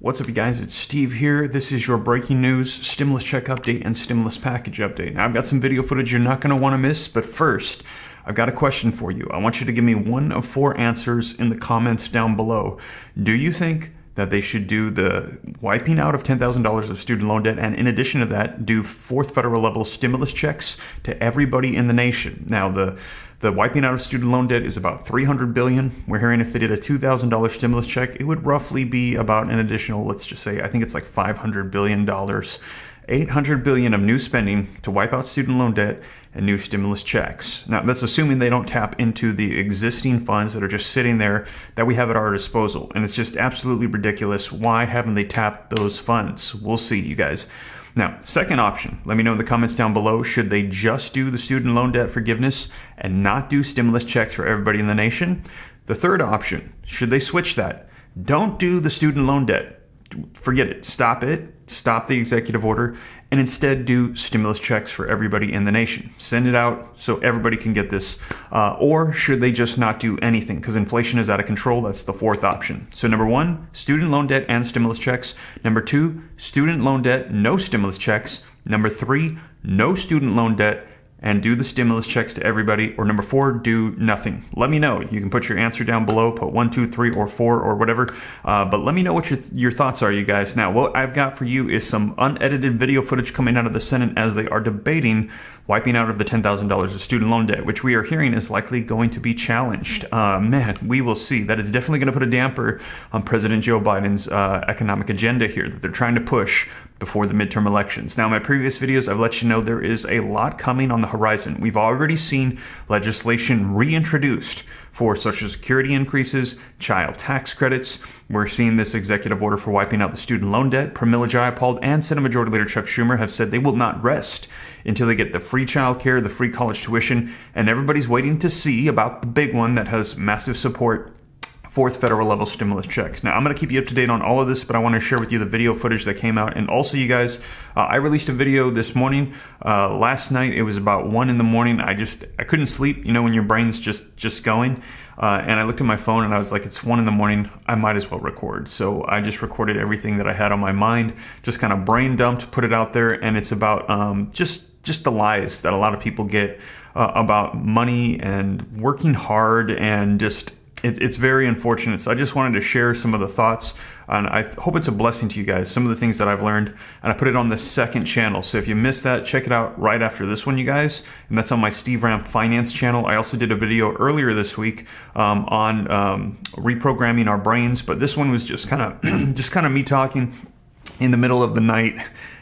What's up, you guys? It's Steve here. This is your breaking news, stimulus check update, and stimulus package update. Now, I've got some video footage you're not going to want to miss, but first, I've got a question for you. I want you to give me one of four answers in the comments down below. Do you think that they should do the wiping out of $10,000 of student loan debt, and in addition to that, do fourth federal level stimulus checks to everybody in the nation? Now, the wiping out of student loan debt is about $300 billion. We're hearing if they did a $2,000 stimulus check, it would roughly be about an additional, let's just say, I think it's like $500 billion. $800 billion of new spending to wipe out student loan debt and new stimulus checks. Now, that's assuming they don't tap into the existing funds that are just sitting there that we have at our disposal. And it's just absolutely ridiculous. Why haven't they tapped those funds? We'll see, you guys. Now, second option, let me know in the comments down below, should they just do the student loan debt forgiveness and not do stimulus checks for everybody in the nation? The third option, should they switch that? Don't do the student loan debt. Forget it. Stop the executive order, and instead do stimulus checks for everybody in the nation. Send it out so everybody can get this. Or should they just not do anything because inflation is out of control? That's the fourth option. So number one, student loan debt and stimulus checks. Number two, student loan debt, no stimulus checks. Number three, no student loan debt and do the stimulus checks to everybody. Or number four, do nothing. Let me know. You can put your answer down below, put 1, 2, 3, or 4, or whatever. But let me know what your thoughts are, you guys. Now, what I've got for you is some unedited video footage coming out of the Senate as they are debating wiping out of the $10,000 of student loan debt, which we are hearing is likely going to be challenged. Man, we will see. That is definitely going to put a damper on President Joe Biden's economic agenda here that they're trying to push before the midterm elections. Now, in my previous videos, I've let you know there is a lot coming on the horizon. We've already seen legislation reintroduced for Social Security increases, child tax credits. We're seeing this executive order for wiping out the student loan debt. Pramila Jayapal and Senate Majority Leader Chuck Schumer have said they will not rest until they get the free child care, the free college tuition, and everybody's waiting to see about the big one that has massive support, fourth federal level stimulus checks. Now, I'm going to keep you up to date on all of this, but I want to share with you the video footage that came out. And also, you guys, I released a video this morning. Last night, it was about 1 in the morning. I couldn't sleep, you know, when your brain's just going. And I looked at my phone and I was like, it's 1 in the morning. I might as well record. So I just recorded everything that I had on my mind, just kind of brain dumped, put it out there. And it's about just the lies that a lot of people get about money and working hard, and just it's very unfortunate. So I just wanted to share some of the thoughts, and I hope it's a blessing to you guys, some of the things that I've learned, and I put it on the second channel. So if you missed that, check it out right after this one, you guys, and that's on my Steve Ramp Finance channel. I also did a video earlier this week on reprogramming our brains, but this one was just kind of me talking in the middle of the night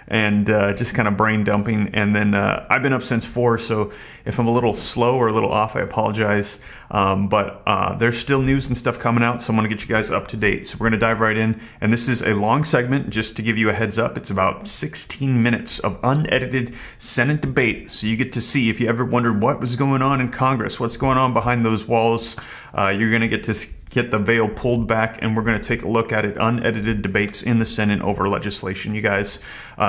and just kind of brain dumping. And then I've been up since 4, so if I'm a little slow or a little off, I apologize. But there's still news and stuff coming out, so I'm going to get you guys up to date. So we're going to dive right in. And this is a long segment, just to give you a heads up. It's about 16 minutes of unedited Senate debate. So you get to see, if you ever wondered what was going on in Congress, what's going on behind those walls, you're going to get the veil pulled back, and we're going to take a look at it. Unedited debates in the Senate over legislation, you guys.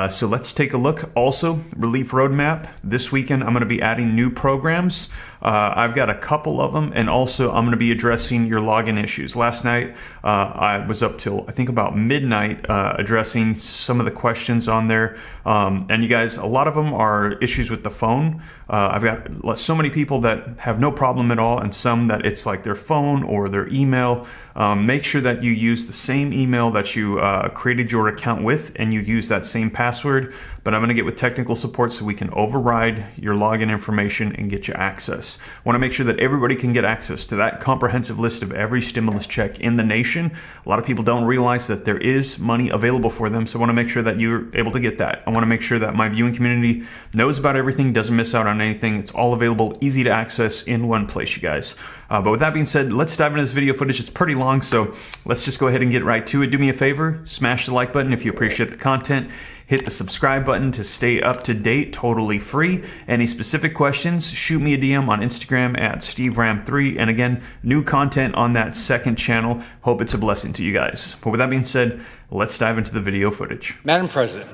So let's take a look. Also, relief roadmap. This weekend, I'm going to be adding new programs. I've got a couple of them, and also I'm going to be addressing your login issues. Last night, I was up till I think about midnight addressing some of the questions on there. And you guys, a lot of them are issues with the phone. I've got so many people that have no problem at all, and some that it's like their phone or their email. Make sure that you use the same email that you created your account with, and you use that same password. But I'm going to get with technical support so we can override your login information and get you access. I want to make sure that everybody can get access to that comprehensive list of every stimulus check in the nation. A lot of people don't realize that there is money available for them, so I want to make sure that you're able to get that. I want to make sure that my viewing community knows about everything, doesn't miss out on anything. It's all available, easy to access in one place, you guys. But with that being said, let's dive into this video footage. It's pretty long, so let's just go ahead and get right to it. Do me a favor, smash the like button if you appreciate the content. Hit the subscribe button to stay up to date, totally free. Any specific questions, shoot me a DM on Instagram at SteveRam3. And again, new content on that second channel. Hope it's a blessing to you guys. But with that being said, let's dive into the video footage. Madam President,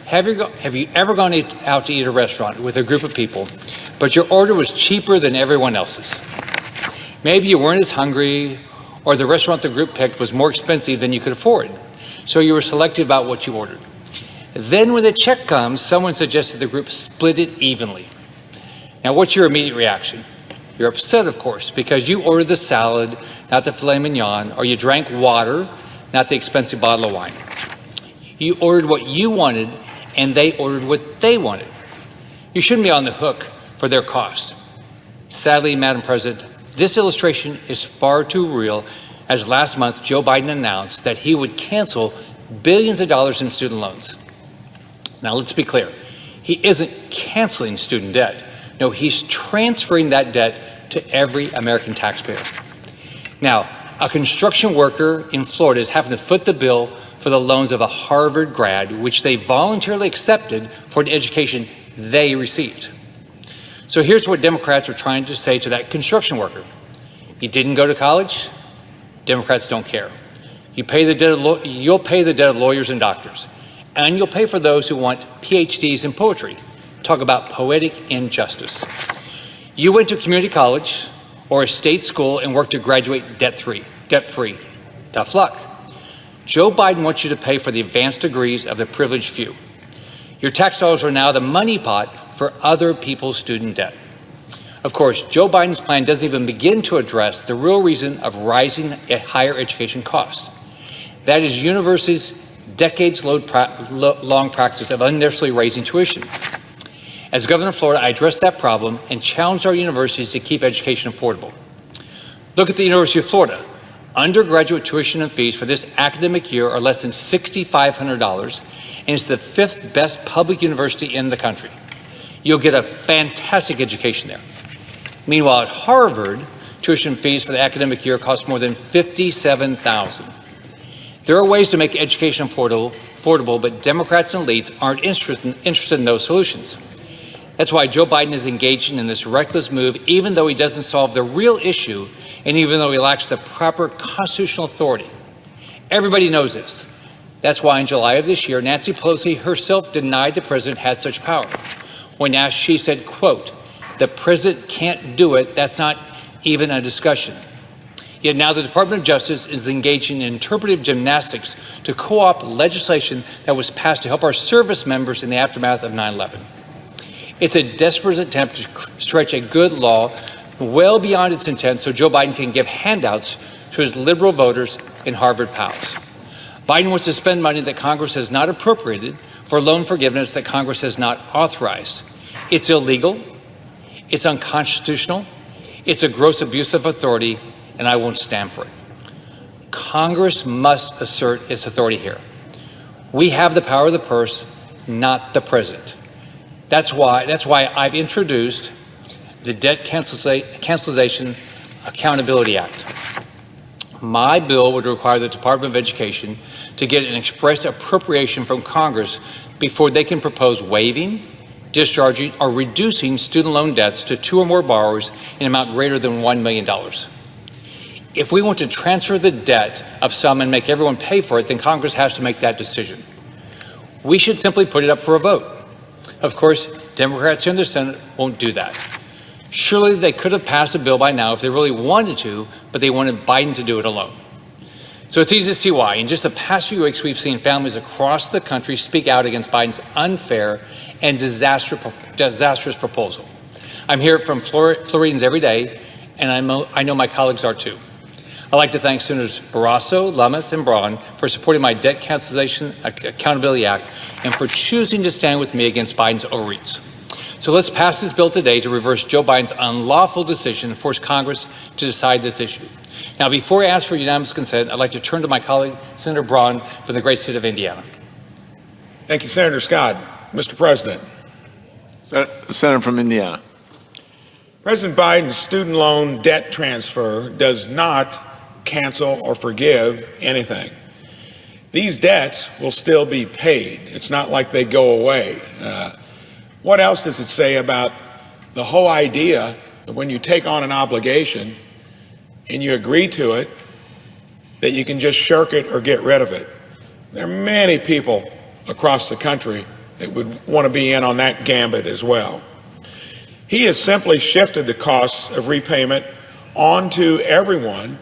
have you ever gone out to eat at a restaurant with a group of people, but your order was cheaper than everyone else's? Maybe you weren't as hungry, or the restaurant the group picked was more expensive than you could afford. so you were selective about what you ordered. Then when the check comes, someone suggested the group split it evenly. Now, what's your immediate reaction? You're upset, of course, because you ordered the salad, not the filet mignon, or you drank water, not the expensive bottle of wine. You ordered what you wanted, and they ordered what they wanted. You shouldn't be on the hook for their cost. Sadly, Madam President, this illustration is far too real, as last month Joe Biden announced that he would cancel billions of dollars in student loans. Now, let's be clear. He isn't canceling student debt. No, he's transferring that debt to every American taxpayer. Now, a construction worker in Florida is having to foot the bill for the loans of a Harvard grad, which they voluntarily accepted for an education they received. So here's what Democrats are trying to say to that construction worker. You didn't go to college? Democrats don't care. You'll pay the debt of lawyers and doctors, and you'll pay for those who want PhDs in poetry. Talk about poetic injustice. You went to community college or a state school and worked to graduate debt-free. Tough luck. Joe Biden wants you to pay for the advanced degrees of the privileged few. Your tax dollars are now the money pot for other people's student debt. Of course, Joe Biden's plan doesn't even begin to address the real reason of rising higher education costs. That is universities' decades-long practice of unnecessarily raising tuition. As governor of Florida, I addressed that problem and challenged our universities to keep education affordable. Look at the University of Florida. Undergraduate tuition and fees for this academic year are less than $6,500, and it's the 5th best public university in the country. You'll get a fantastic education there. Meanwhile, at Harvard, tuition fees for the academic year cost more than $57,000. There are ways to make education affordable, but Democrats and elites aren't interested in those solutions. That's why Joe Biden is engaging in this reckless move, even though he doesn't solve the real issue and even though he lacks the proper constitutional authority. Everybody knows this. That's why in July of this year, Nancy Pelosi herself denied the president had such power. When asked, she said, quote, "The president can't do it. That's not even a discussion." Yet now the Department of Justice is engaging in interpretive gymnastics to co-opt legislation that was passed to help our service members in the aftermath of 9/11. It's a desperate attempt to stretch a good law well beyond its intent so Joe Biden can give handouts to his liberal voters in Harvard pals. Biden wants to spend money that Congress has not appropriated for loan forgiveness that Congress has not authorized. It's illegal, it's unconstitutional, it's a gross abuse of authority, and I won't stand for it. Congress must assert its authority here. We have the power of the purse, not the president. That's why I've introduced the Debt Cancellation Accountability Act. My bill would require the Department of Education to get an express appropriation from Congress before they can propose waiving, discharging, or reducing student loan debts to 2 or more borrowers in an amount greater than $1 million. If we want to transfer the debt of some and make everyone pay for it, then Congress has to make that decision. We should simply put it up for a vote. Of course, Democrats here in the Senate won't do that. Surely they could have passed a bill by now if they really wanted to, but they wanted Biden to do it alone. So it's easy to see why. In just the past few weeks, we've seen families across the country speak out against Biden's unfair and disastrous proposal. I'm hearing from Floridians every day, and I know my colleagues are too. I'd like to thank Senators Barrasso, Lummis, and Braun for supporting my Debt Cancellation Accountability Act and for choosing to stand with me against Biden's overreach. So let's pass this bill today to reverse Joe Biden's unlawful decision and force Congress to decide this issue. Now, before I ask for unanimous consent, I'd like to turn to my colleague, Senator Braun, for the great state of Indiana. Thank you, Senator Scott. Mr. President. Senator from Indiana. President Biden's student loan debt transfer does not cancel or forgive anything. These debts will still be paid. It's not like they go away. What else does it say about the whole idea that when you take on an obligation and you agree to it, that you can just shirk it or get rid of it? There are many people across the country that would want to be in on that gambit as well. He has simply shifted the costs of repayment onto everyone,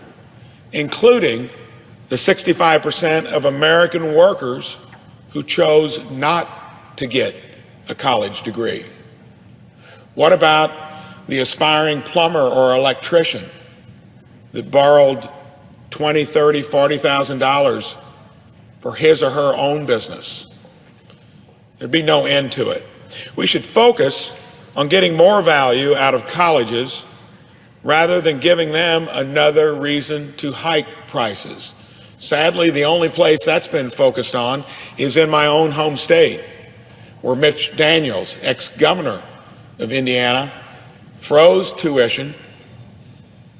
including the 65% of American workers who chose not to get a college degree? What about the aspiring plumber or electrician that borrowed $20,000, $30,000, $40,000 for his or her own business? There'd be no end to it. We should focus on getting more value out of colleges rather than giving them another reason to hike prices. Sadly, the only place that's been focused on is in my own home state, where Mitch Daniels, ex-governor of Indiana, froze tuition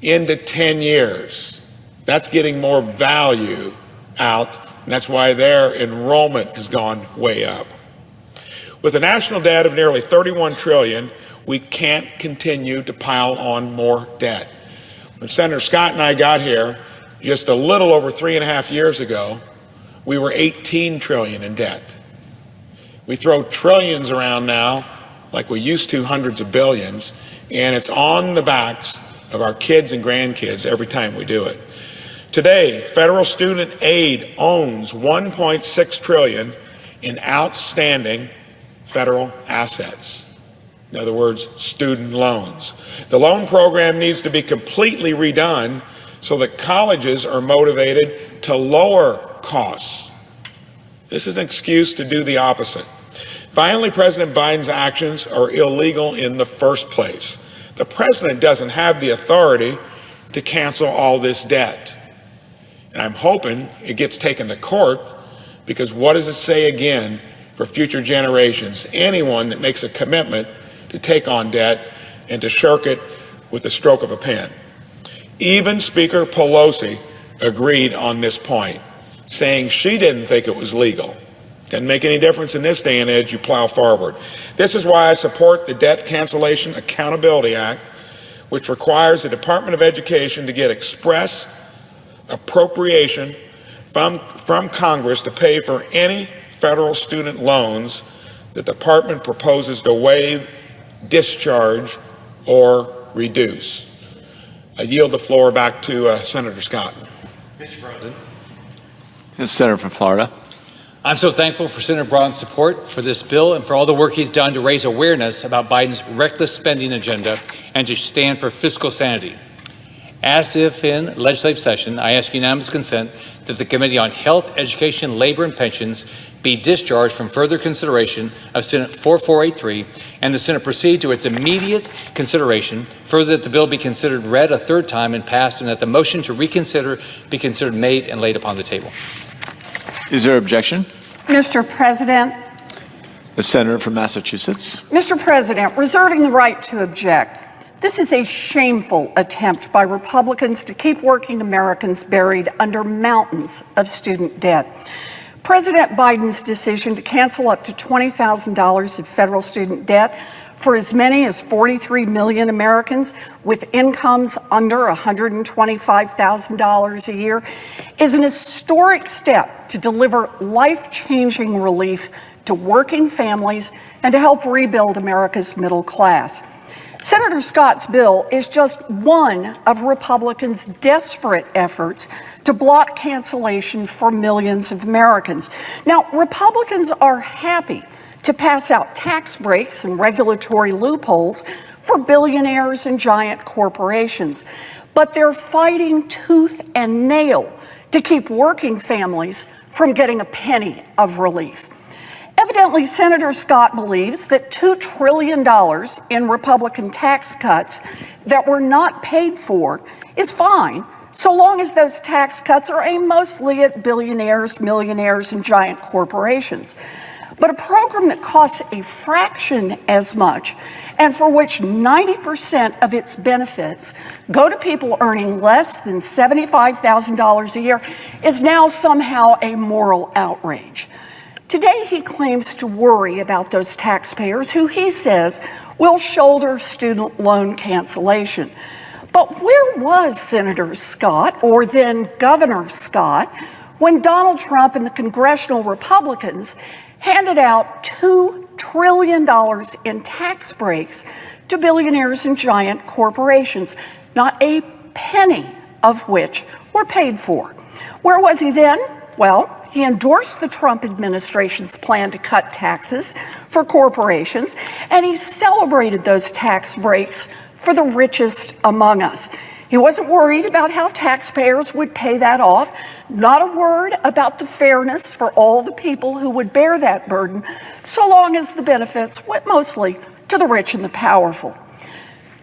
into 10 years. That's getting more value out, and that's why their enrollment has gone way up. With a national debt of nearly $31 trillion, we can't continue to pile on more debt. When Senator Scott and I got here just a little over 3.5 years ago, we were $18 trillion in debt. We throw trillions around now like we used to, hundreds of billions, and it's on the backs of our kids and grandkids every time we do it. Today, federal student aid owns $1.6 trillion in outstanding federal assets. In other words, student loans. The loan program needs to be completely redone so that colleges are motivated to lower costs. This is an excuse to do the opposite. Finally, President Biden's actions are illegal in the first place. The president doesn't have the authority to cancel all this debt. And I'm hoping it gets taken to court, because what does it say again for future generations? Anyone that makes a commitment to take on debt and to shirk it with the stroke of a pen. Even Speaker Pelosi agreed on this point, saying she didn't think it was legal. Doesn't make any difference in this day and age, you plow forward. This is why I support the Debt Cancellation Accountability Act, which requires the Department of Education to get express appropriation from Congress to pay for any federal student loans the department proposes to waive, discharge, or reduce. I yield the floor back to Senator Scott. Mr. President. The Senator from Florida. I'm so thankful for Senator Braun's support for this bill and for all the work he's done to raise awareness about Biden's reckless spending agenda and to stand for fiscal sanity. As if in legislative session, I ask unanimous consent that the Committee on Health, Education, Labor, and Pensions be discharged from further consideration of Senate 4483 and the Senate proceed to its immediate consideration. Further, that the bill be considered read a third time and passed, and that the motion to reconsider be considered made and laid upon the table. Is there objection? Mr. President. The Senator from Massachusetts. Mr. President, reserving the right to object. This is a shameful attempt by Republicans to keep working Americans buried under mountains of student debt. President Biden's decision to cancel up to $20,000 of federal student debt for as many as 43 million Americans with incomes under $125,000 a year is an historic step to deliver life-changing relief to working families and to help rebuild America's middle class. Senator Scott's bill is just one of Republicans' desperate efforts to block cancellation for millions of Americans. Now, Republicans are happy to pass out tax breaks and regulatory loopholes for billionaires and giant corporations, but they're fighting tooth and nail to keep working families from getting a penny of relief. Evidently, Senator Scott believes that $2 trillion in Republican tax cuts that were not paid for is fine, so long as those tax cuts are aimed mostly at billionaires, millionaires, and giant corporations. But a program that costs a fraction as much and for which 90% of its benefits go to people earning less than $75,000 a year is now somehow a moral outrage. Today, he claims to worry about those taxpayers who he says will shoulder student loan cancellation. But where was Senator Scott, or then Governor Scott, when Donald Trump and the congressional Republicans handed out $2 trillion in tax breaks to billionaires and giant corporations, not a penny of which were paid for? Where was he then? Well, he endorsed the Trump administration's plan to cut taxes for corporations, and he celebrated those tax breaks for the richest among us. He wasn't worried about how taxpayers would pay that off, not a word about the fairness for all the people who would bear that burden, so long as the benefits went mostly to the rich and the powerful.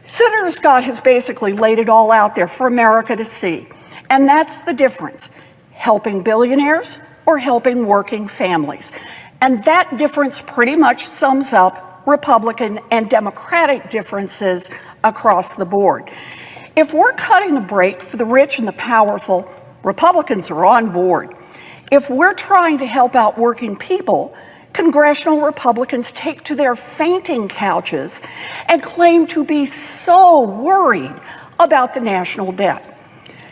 Senator Scott has basically laid it all out there for America to see, and that's the difference: helping billionaires or helping working families. And that difference pretty much sums up Republican and Democratic differences across the board. If we're cutting a break for the rich and the powerful, Republicans are on board. If we're trying to help out working people, congressional Republicans take to their fainting couches and claim to be so worried about the national debt.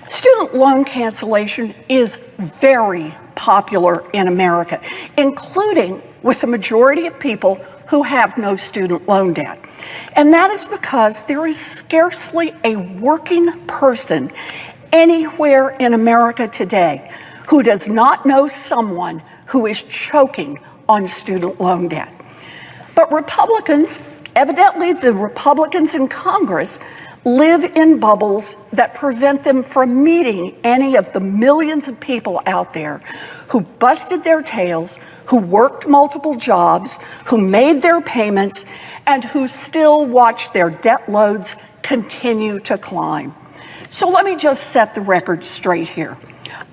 Student loan cancellation is very popular in America, including with the majority of people who have no student loan debt. And that is because there is scarcely a working person anywhere in America today who does not know someone who is choking on student loan debt. But Republicans, evidently the Republicans in Congress, live in bubbles that prevent them from meeting any of the millions of people out there who busted their tails, who worked multiple jobs, who made their payments, and who still watch their debt loads continue to climb. So let me just set the record straight here.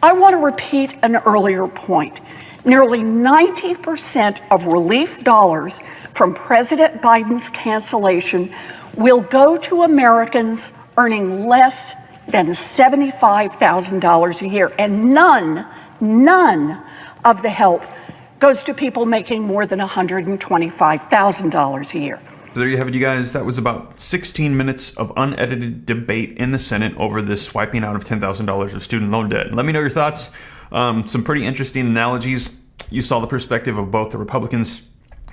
I want to repeat an earlier point. Nearly 90% of relief dollars from President Biden's cancellation will go to Americans earning less than $75,000 a year, and none of the help goes to people making more than $125,000 a year. So there you have it, you guys. That was about 16 minutes of unedited debate in the Senate over this wiping out of $10,000 of student loan debt. Let me know your thoughts. Some pretty interesting analogies. You saw the perspective of both the Republicans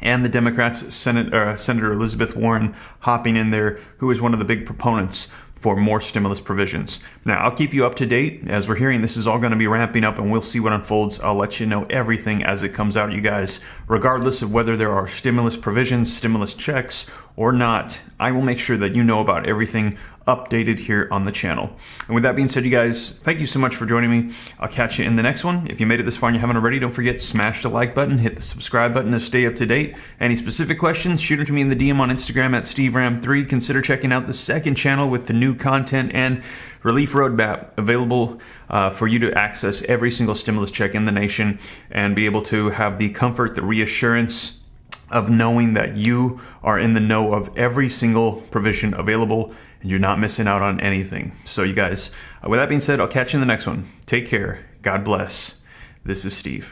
and the Democrats. Senator Elizabeth Warren hopping in there, who is one of the big proponents for more stimulus provisions. Now, I'll keep you up to date. As we're hearing, this is all going to be ramping up, and we'll see what unfolds. I'll let you know everything as it comes out, you guys. Regardless of whether there are stimulus provisions, stimulus checks, or not, I will make sure that you know about everything updated here on the channel. And with that being said, you guys, thank you so much for joining me. I'll catch you in the next one. If you made it this far and you haven't already, don't forget, smash the like button, hit the subscribe button to stay up to date. Any specific questions, shoot them to me in the DM on Instagram at SteveRam3. Consider checking out the second channel with the new content and relief roadmap available for you to access every single stimulus check in the nation and be able to have the comfort, the reassurance of knowing that you are in the know of every single provision available and you're not missing out on anything. So you guys, with that being said, I'll catch you in the next one. Take care. God bless. This is Steve.